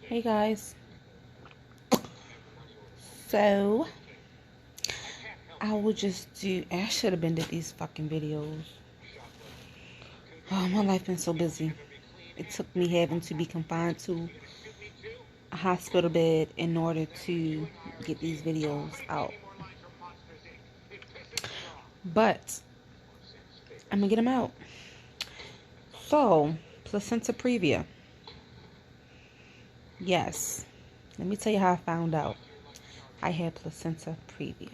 Hey guys, so I should have been did these fucking videos. Oh, my life been so busy. It took me having to be confined to a hospital bed in order to get these videos out. But I'm gonna get them out. So, Placenta Previa. Yes. Let me tell you how I found out I had Placenta Previa.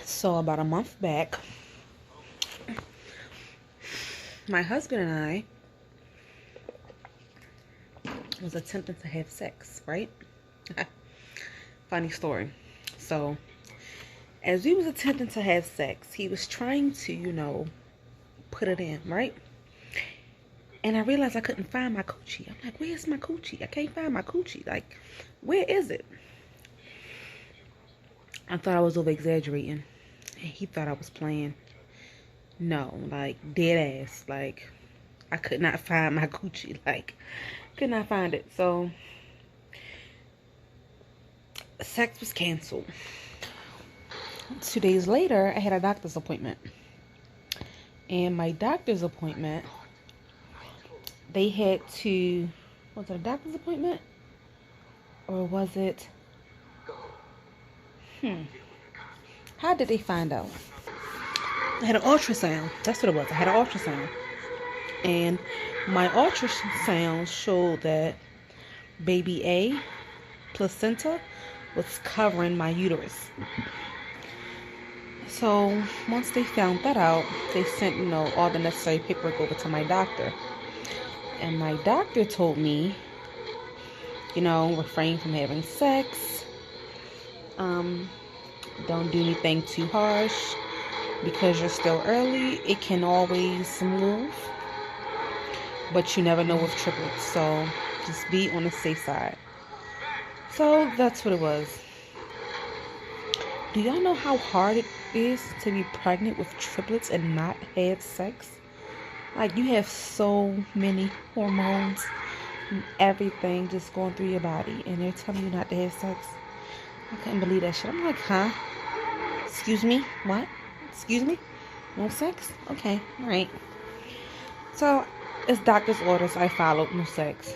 So, about a month back, my husband and I was attempting to have sex, right? Funny story. So, as we was attempting to have sex, he was trying to, put it in, right? And I realized I couldn't find my coochie. I'm like, where's my coochie? I can't find my coochie. Like, where is it? I thought I was over exaggerating. And he thought I was playing. No, like, dead ass. Like, I could not find my coochie. Like, could not find it. So, sex was canceled. 2 days later, I had a doctor's appointment. And my doctor's appointment, they had to, was it a doctor's appointment? Or was it, how did they find out? I had an ultrasound. That's what it was. I had an ultrasound. And my ultrasound showed that baby A, placenta, was covering my uterus. So once they found that out, they sent, all the necessary paperwork over to my doctor. And my doctor told me, refrain from having sex. Don't do anything too harsh because you're still early. It can always move, but you never know with triplets. So just be on the safe side. So that's what it was. Do y'all know how hard it is to be pregnant with triplets and not have sex? Like, you have so many hormones and everything just going through your body, and they're telling you not to have sex. I couldn't believe that shit. I'm like, huh? Excuse me? What? Excuse me? No sex? Okay, alright. So, it's doctor's orders. I followed. No sex.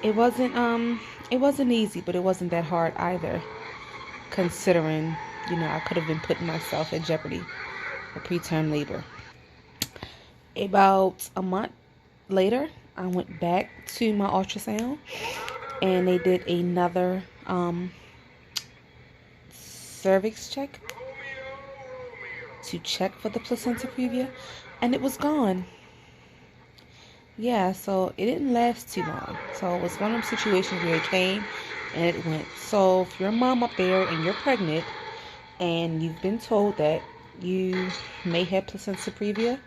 It wasn't easy, but it wasn't that hard either. Considering, I could have been putting myself at jeopardy for preterm labor. About a month later, I went back to my ultrasound and they did another cervix check to check for the placenta previa, and it was gone. Yeah, so it didn't last too long. So it was one of those situations where it came and it went. So if you're a mom up there and you're pregnant and you've been told that you may have placenta previa,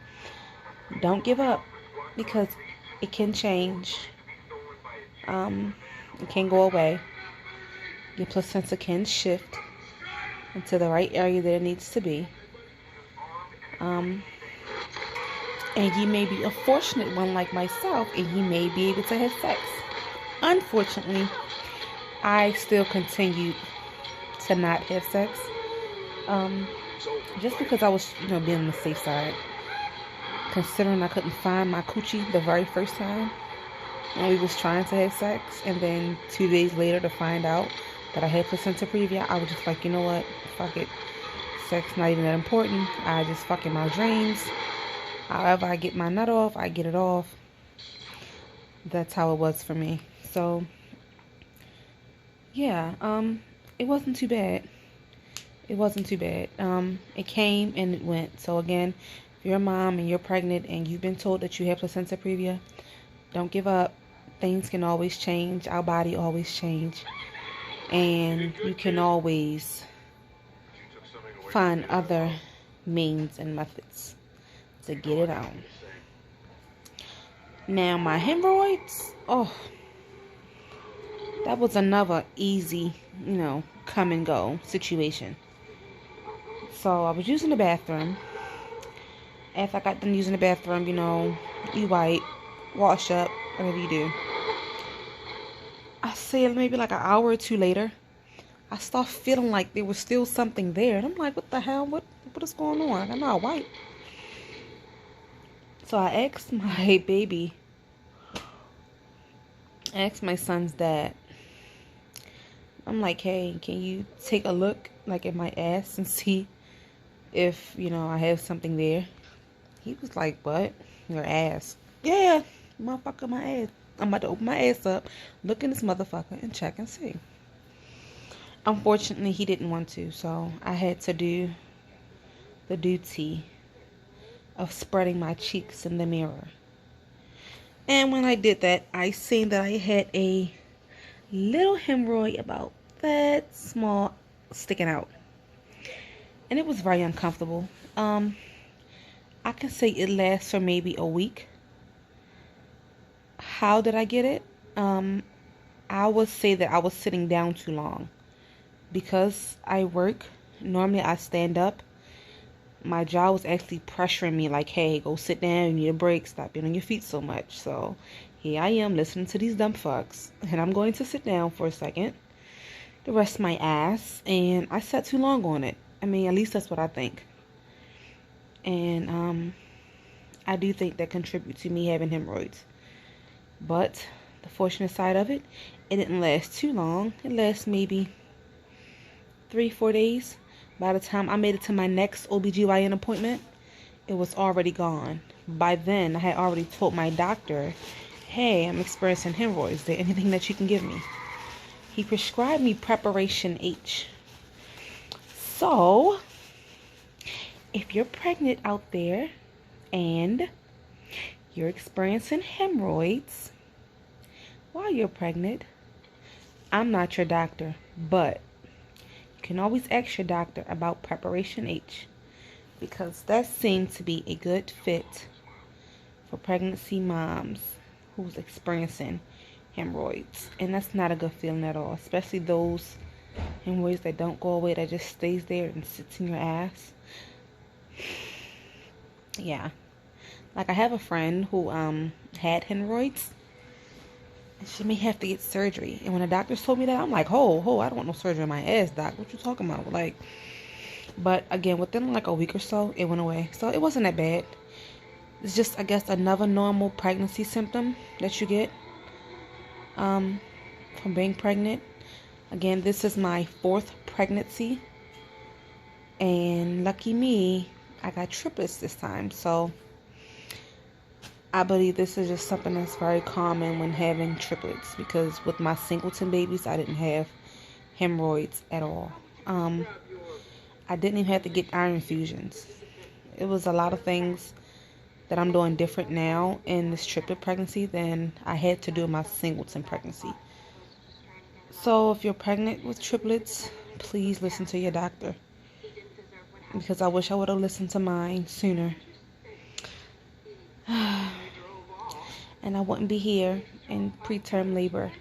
don't give up, because it can change. It can go away. Your placenta can shift into the right area that it needs to be. And you may be a fortunate one like myself, and you may be able to have sex. Unfortunately, I still continued to not have sex. Just because I was, being on the safe side. Considering I couldn't find my coochie the very first time when we was trying to have sex, and then 2 days later to find out that I had placenta previa, I was just like, you know what, fuck it, sex not even that important. I just fucking my dreams. However I get my nut off, I get it off. That's how it was for me. So yeah, it wasn't too bad. It wasn't too bad. It came and it went. So again, if you're a mom and you're pregnant and you've been told that you have placenta previa, don't give up. Things can always change. Our body always change. And you can always find other means and methods to get it out. Now, my hemorrhoids, that was another easy, come and go situation. So I was using the bathroom After I got done using the bathroom, you know, you wipe, wash up, whatever you do. I say maybe like an hour or two later, I start feeling like there was still something there. And I'm like, what the hell? What is going on? I'm not white. So I asked my baby, I asked my son's dad. I'm like, hey, can you take a look like at my ass and see if, you know, I have something there? He was like, what? Your ass? Yeah, motherfucker, my ass. I'm about to open my ass up, look in this motherfucker, and check and see. Unfortunately, he didn't want to, so I had to do the duty of spreading my cheeks in the mirror. And when I did that, I seen that I had a little hemorrhoid about that small sticking out. And it was very uncomfortable. I can say it lasts for maybe a week. How did I get it? I would say that I was sitting down too long. Because I work, normally I stand up. My jaw was actually pressuring me like, hey, go sit down, you need a break, stop being on your feet so much. So here I am listening to these dumb fucks. And I'm going to sit down for a second to rest my ass. And I sat too long on it. I mean, at least that's what I think. And I do think that contributes to me having hemorrhoids. But the fortunate side of it, it didn't last too long. It lasted maybe 3-4 days. By the time I made it to my next OBGYN appointment, it was already gone. By then, I had already told my doctor, hey, I'm experiencing hemorrhoids. Is there anything that you can give me? He prescribed me Preparation H. So, if you're pregnant out there and you're experiencing hemorrhoids while you're pregnant, I'm not your doctor, but you can always ask your doctor about Preparation H, because that seems to be a good fit for pregnancy moms who's experiencing hemorrhoids. And that's not a good feeling at all, especially those hemorrhoids that don't go away, that just stays there and sits in your ass. Yeah. Like, I have a friend who had hemorrhoids, and she may have to get surgery. And when the doctors told me that, I'm like, ho, I don't want no surgery on my ass, doc. What you talking about? Like, but again, within like a week or so, it went away. So it wasn't that bad. It's just, I guess, another normal pregnancy symptom that you get from being pregnant. Again, this is my 4th pregnancy. And lucky me, I got triplets this time. So I believe this is just something that's very common when having triplets, because with my singleton babies, I didn't have hemorrhoids at all. I didn't even have to get iron infusions. It was a lot of things that I'm doing different now in this triplet pregnancy than I had to do in my singleton pregnancy. So if you're pregnant with triplets, please listen to your doctor, because I wish I would have listened to mine sooner. And I wouldn't be here in preterm labor.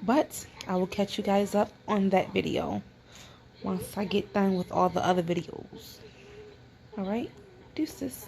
But I will catch you guys up on that video once I get done with all the other videos. Alright? Deuces.